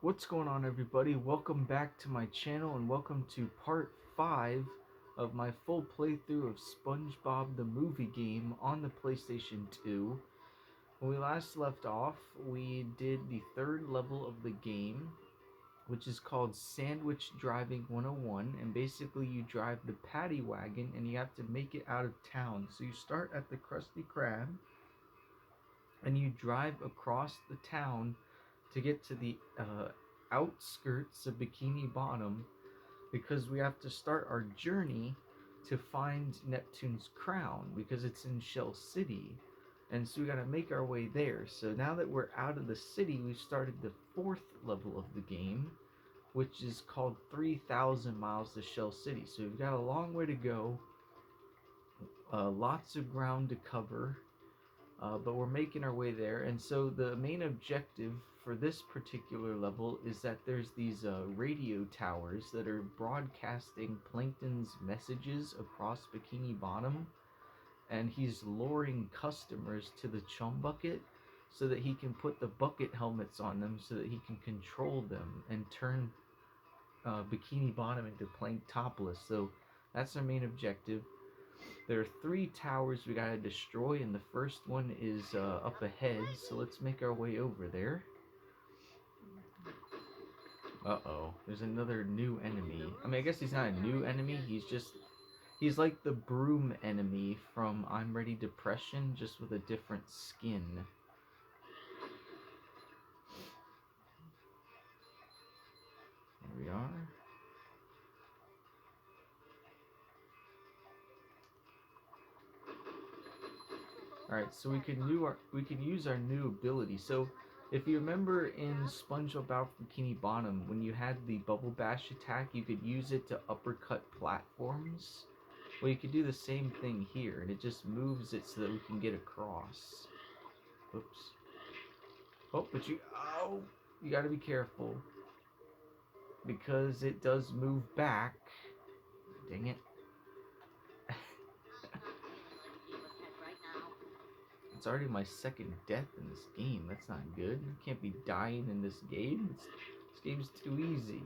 What's going on, everybody? Welcome back to my channel and welcome to part 5 of my full playthrough of Spongebob the movie game on the PlayStation 2. When we last left off, we did the third level of the game, which is called Sandwich Driving 101, and basically you drive the paddy wagon and you have to make it out of town. So you start at the Krusty Krab and you drive across the town to get to the outskirts of Bikini Bottom, because we have to start our journey to find Neptune's crown because it's in Shell City. And so we got to make our way there. So now that we're out of the city, we've started the fourth level of the game, which is called 3,000 Miles to Shell City. So we've got a long way to go, lots of ground to cover, but we're making our way there. And so the main objective for this particular level is that there's these radio towers that are broadcasting Plankton's messages across Bikini Bottom, and he's luring customers to the chum bucket so that he can put the bucket helmets on them so that he can control them and turn Bikini Bottom into Planktopolis. So that's our main objective. There are 3 towers we gotta destroy, and the first one is up ahead, so let's make our way over there. Uh-oh, there's another new enemy. I mean, I guess he's not a new enemy, he's like the broom enemy from I'm Ready Depression, just with a different skin. There we are. Alright, so we can use our new ability. So if you remember in Spongebob Bikini Bottom, when you had the Bubble Bash attack, you could use it to uppercut platforms. Well, you could do the same thing here, and it just moves it so that we can get across. Oops. Oh, but you gotta be careful, because it does move back. Dang it. It's already my second death in this game. That's not good. I can't be dying in this game. This game's too easy.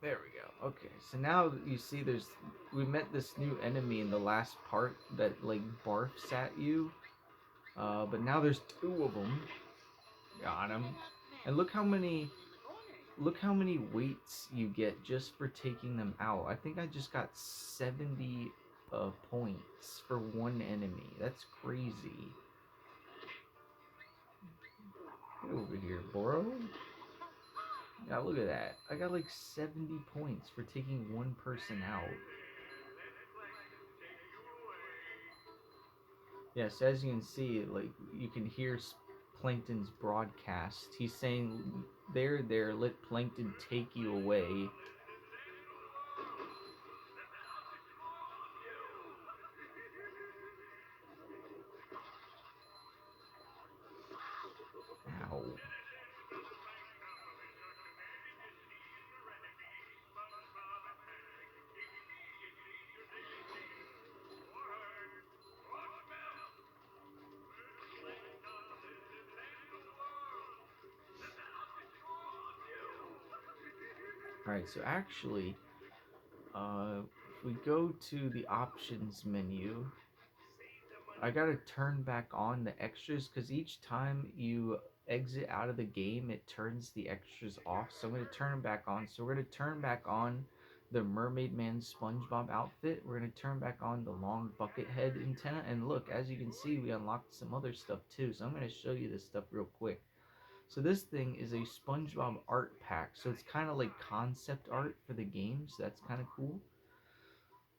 There we go. Okay, so now you see we met this new enemy in the last part that like barfs at you. But now there's 2 of them. Got him. And look how many weights you get just for taking them out. I think I just got 70 points for 1 enemy. That's crazy. Get over here, bro. Yeah, look at that. I got like 70 points for taking 1 person out. Yes, as you can see, like, you can hear Plankton's broadcast. He's saying, there, let Plankton take you away. Ow. Alright, so actually, if we go to the options menu, I gotta turn back on the extras, because each time you exit out of the game, it turns the extras off. So I'm gonna turn them back on. So we're gonna turn back on the Mermaid Man Spongebob outfit. We're gonna turn back on the long bucket head antenna. And look, as you can see, we unlocked some other stuff too. So I'm gonna show you this stuff real quick. So this thing is a Spongebob art pack. So it's kind of like concept art for the game. So that's kind of cool.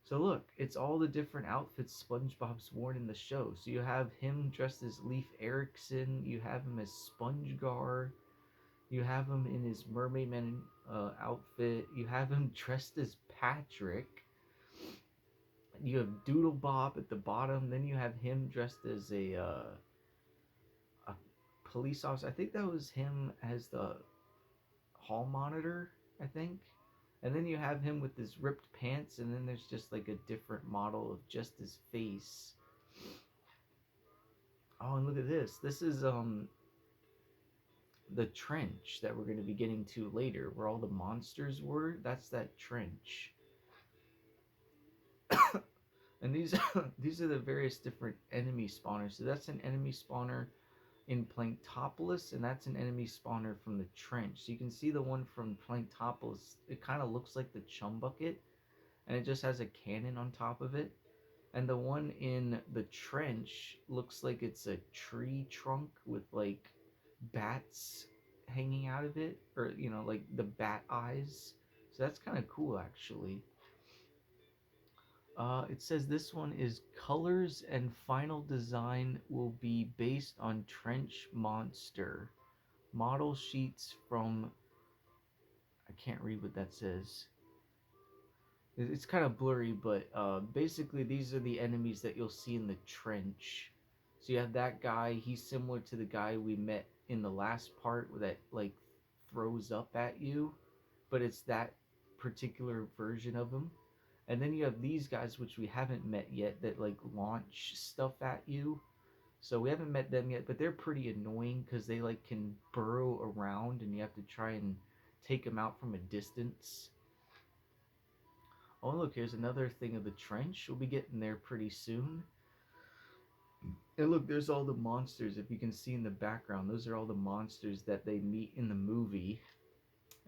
So look, it's all the different outfits SpongeBob's worn in the show. So you have him dressed as Leif Erikson. You have him as SpongeGar. You have him in his Mermaid Man outfit. You have him dressed as Patrick. You have Doodlebob at the bottom. Then you have him dressed as a police officer. I think that was him as the hall monitor, I think. And then you have him with his ripped pants, and then there's just like a different model of just his face. Oh, and look at this. This is the trench that we're going to be getting to later, where all the monsters were. That's that trench. And these these are the various different enemy spawners. So that's an enemy spawner in Planktopolis, and that's an enemy spawner from the trench. So you can see the one from Planktopolis, it kind of looks like the chum bucket, and it just has a cannon on top of it. And the one in the trench looks like it's a tree trunk with like bats hanging out of it, or you know, like the bat eyes. So that's kind of cool, actually. It says this one is colors and final design will be based on trench monster model sheets from, I can't read what that says. It's kind of blurry, but basically these are the enemies that you'll see in the trench. So you have that guy. He's similar to the guy we met in the last part that like throws up at you, but it's that particular version of him. And then you have these guys, which we haven't met yet, that like launch stuff at you. So we haven't met them yet, but they're pretty annoying because they like can burrow around, and you have to try and take them out from a distance. Oh, look, here's another thing of the trench. We'll be getting there pretty soon. And look, there's all the monsters. If you can see in the background, those are all the monsters that they meet in the movie.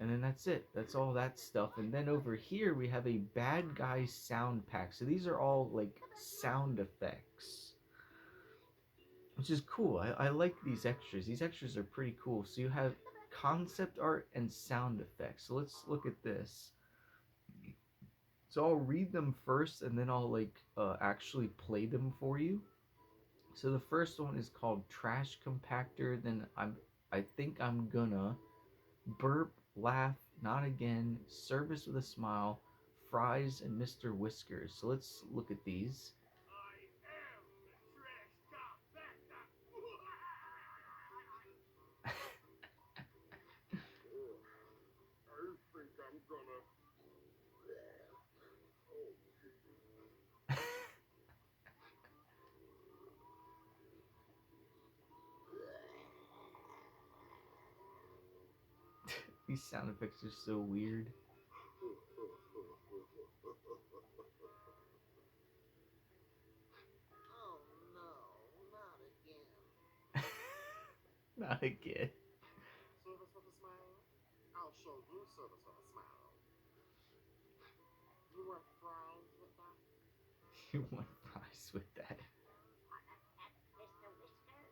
And then that's it. That's all that stuff. And then over here, we have a bad guy sound pack. So these are all like sound effects, which is cool. I like these extras. These extras are pretty cool. So you have concept art and sound effects. So let's look at this. So I'll read them first, and then I'll like actually play them for you. So the first one is called Trash Compactor. Then I think I'm gonna burp, laugh, not again, service with a smile, fries, and Mr. Whiskers. So let's look at these. These sound effects are so weird. Oh no, not again. Not again. Service with a smile? I'll show you service with a smile. You want fries with that? You want fries with that? Mr. Whisker?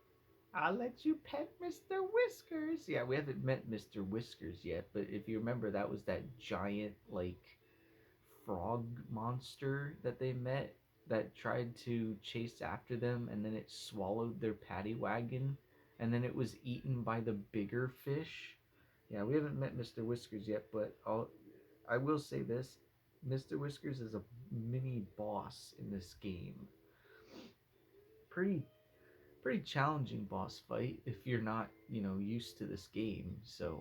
I'll let you pet Mr. Whiskers. Yeah, we haven't met Mr. Whiskers yet, but if you remember, that was that giant, like, frog monster that they met that tried to chase after them, and then it swallowed their paddy wagon, and then it was eaten by the bigger fish. Yeah, we haven't met Mr. Whiskers yet, but I will say this: Mr. Whiskers is a mini boss in this game. Pretty pretty challenging boss fight if you're not, used to this game. So,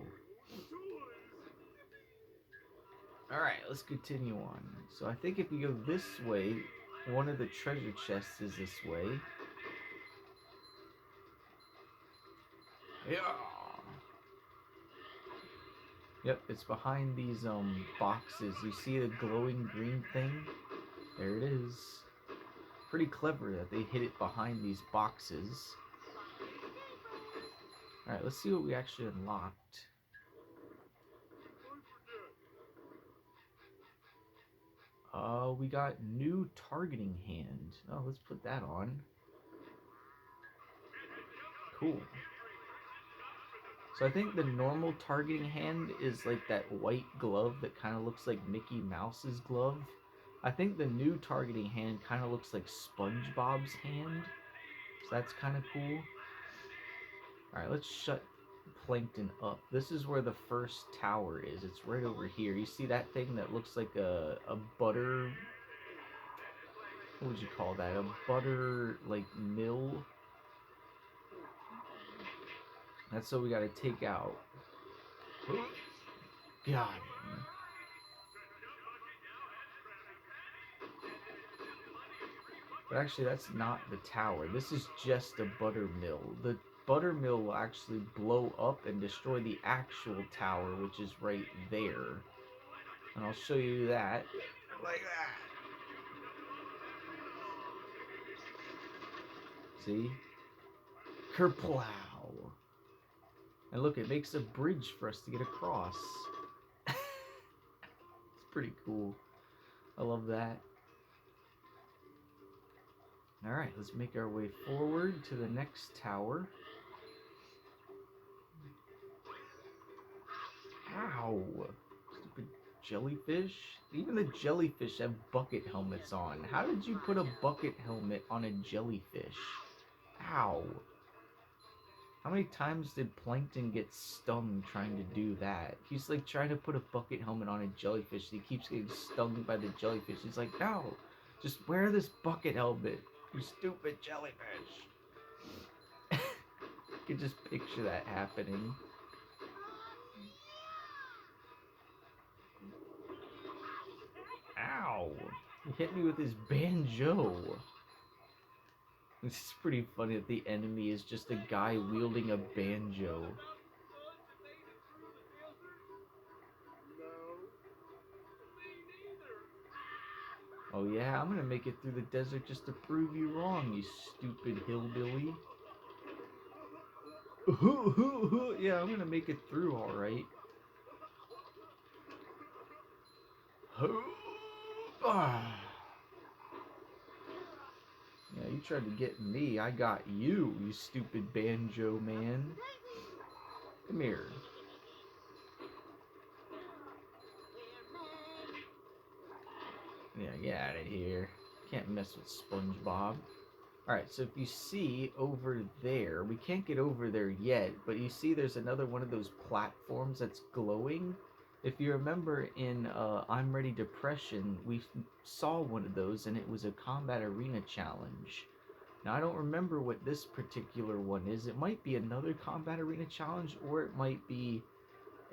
all right, let's continue on. So I think if you go this way, one of the treasure chests is this way. Yeah. Yep, it's behind these boxes. You see the glowing green thing? There it is. Pretty clever that they hid it behind these boxes. All right, let's see what we actually unlocked. We got new targeting hand. Oh, let's put that on. Cool. So I think the normal targeting hand is like that white glove that kind of looks like Mickey Mouse's glove. I think the new targeting hand kind of looks like Spongebob's hand. So that's kind of cool. Alright, let's shut Plankton up. This is where the first tower is. It's right over here. You see that thing that looks like a butter... What would you call that? A butter, like, mill? That's what we gotta take out. Got him. But actually, that's not the tower. This is just a butter mill. The buttermill will actually blow up and destroy the actual tower, which is right there. And I'll show you that. Like that. See? Kerplow. And look, it makes a bridge for us to get across. It's pretty cool. I love that. Alright, let's make our way forward to the next tower. Ow! Stupid jellyfish. Even the jellyfish have bucket helmets on. How did you put a bucket helmet on a jellyfish? Ow! How many times did Plankton get stung trying to do that? He's like trying to put a bucket helmet on a jellyfish. He keeps getting stung by the jellyfish. He's like, no! Just wear this bucket helmet, you stupid jellyfish! I can just picture that happening. Ow! He hit me with his banjo. It's pretty funny that the enemy is just a guy wielding a banjo. Oh yeah, I'm gonna make it through the desert just to prove you wrong, you stupid hillbilly. Yeah, I'm gonna make it through alright. Yeah, you tried to get me. I got you, you stupid banjo man. Come here. Yeah, get out of here. Can't mess with Spongebob. Alright, so if you see over there, we can't get over there yet, but you see there's another one of those platforms that's glowing. If you remember in I'm Ready Depression, we saw one of those and it was a combat arena challenge. Now I don't remember what this particular one is. It might be another combat arena challenge or it might be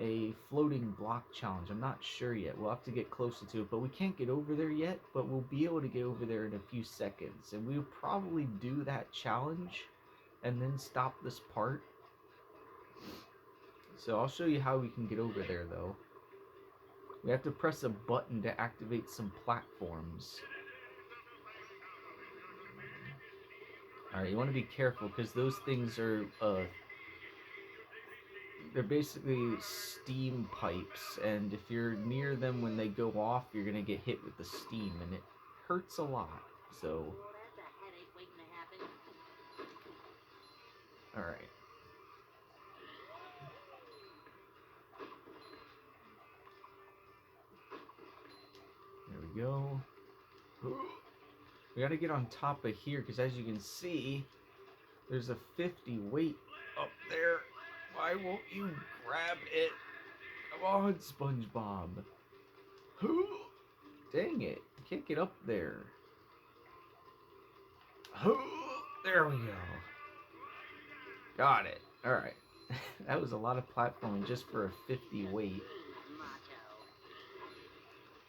a floating block challenge. I'm not sure yet. We'll have to get closer to it, but we can't get over there yet, but we'll be able to get over there in a few seconds, and we'll probably do that challenge and then stop this part. So I'll show you how we can get over there though. We have to press a button to activate some platforms. Alright, you want to be careful because those things are they're basically steam pipes, and if you're near them when they go off, you're gonna get hit with the steam, and it hurts a lot. So, all right. There we go. We gotta get on top of here because, as you can see, there's a 50 weight up there. Why won't you grab it? Come on, SpongeBob. Dang it. I can't get up there. There we go. Got it. Alright. That was a lot of platforming just for a 50 weight.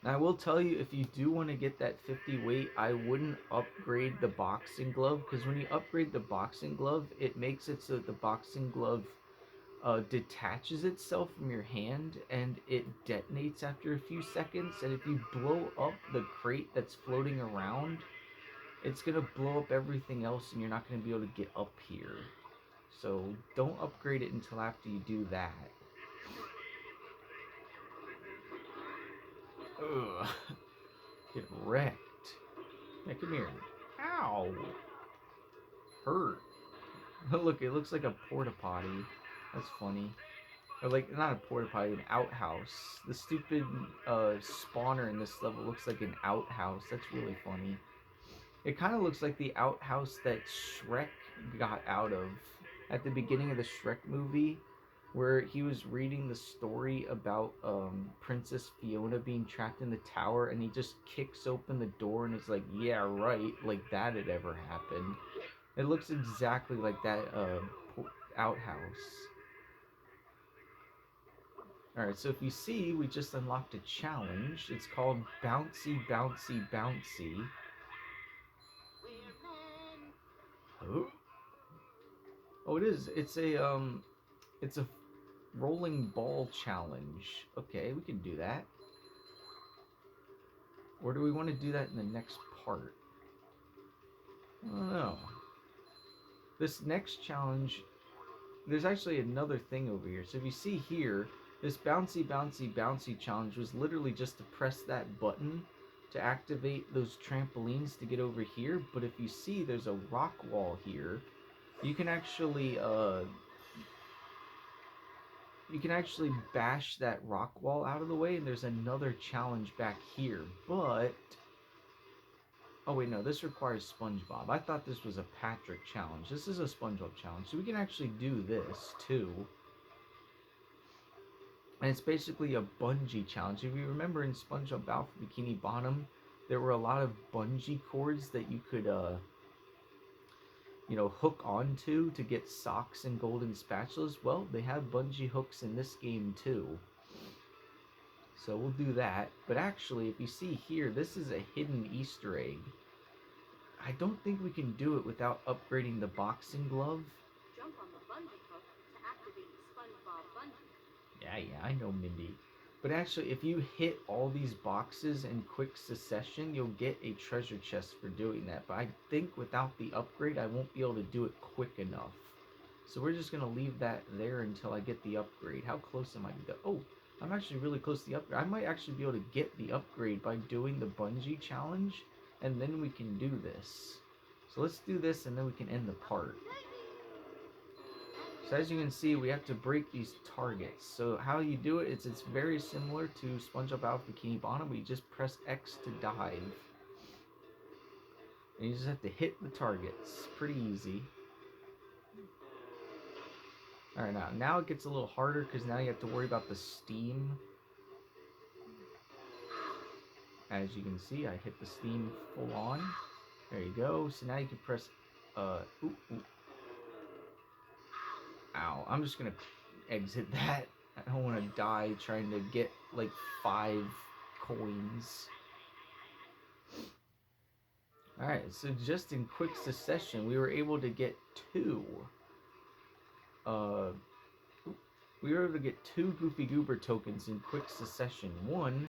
Now, I will tell you, if you do want to get that 50 weight, I wouldn't upgrade the boxing glove, because when you upgrade the boxing glove, it makes it so that the boxing glove detaches itself from your hand and it detonates after a few seconds, and if you blow up the crate that's floating around, it's going to blow up everything else and you're not going to be able to get up here. So don't upgrade it until after you do that. Ugh. Get wrecked. Yeah, come here. Ow! Hurt. Look, it looks like a porta potty. That's funny. Or like, not a porta potty, an outhouse. The stupid spawner in this level looks like an outhouse. That's really funny. It kind of looks like the outhouse that Shrek got out of at the beginning of the Shrek movie, where he was reading the story about Princess Fiona being trapped in the tower, and he just kicks open the door and is like, yeah, right, like that had ever happened. It looks exactly like that outhouse. Alright, so if you see, we just unlocked a challenge. It's called Bouncy, Bouncy, Bouncy. Oh. Oh, it is. It's a rolling ball challenge. Okay, we can do that. Or do we want to do that in the next part? I don't know. This next challenge, there's actually another thing over here. So if you see here, this bouncy, bouncy, bouncy challenge was literally just to press that button to activate those trampolines to get over here. But if you see, there's a rock wall here. You can actually bash that rock wall out of the way, and there's another challenge back here. But oh wait, no, this requires Spongebob. I thought this was a Patrick challenge. This is a Spongebob challenge, so we can actually do this too. And it's basically a bungee challenge. If you remember in SpongeBob Alpha Bikini Bottom, there were a lot of bungee cords that you could hook onto to get socks and golden spatulas. Well, they have bungee hooks in this game too. So we'll do that. But actually, if you see here, this is a hidden Easter egg. I don't think we can do it without upgrading the boxing glove. Jump on the bungee hook to activate the SpongeBob bungee. Yeah, I know, Mindy. But actually, if you hit all these boxes in quick succession, you'll get a treasure chest for doing that. But I think without the upgrade, I won't be able to do it quick enough. So we're just going to leave that there until I get the upgrade. How close am I to the... Oh, I'm actually really close to the upgrade. I might actually be able to get the upgrade by doing the bungee challenge, and then we can do this. So let's do this, and then we can end the part. So as you can see, we have to break these targets. So how you do it, it's very similar to SpongeBob Alpha Bikini Bottom, but you just press X to dive. And you just have to hit the targets. Pretty easy. Alright, now it gets a little harder because now you have to worry about the steam. As you can see, I hit the steam full on. There you go. So now you can press, ooh. Ow, I'm just gonna exit that. I don't want to die trying to get like 5 coins. Alright, so just in quick succession, we were able to get 2. We were able to get 2 Goofy Goober tokens in quick succession. One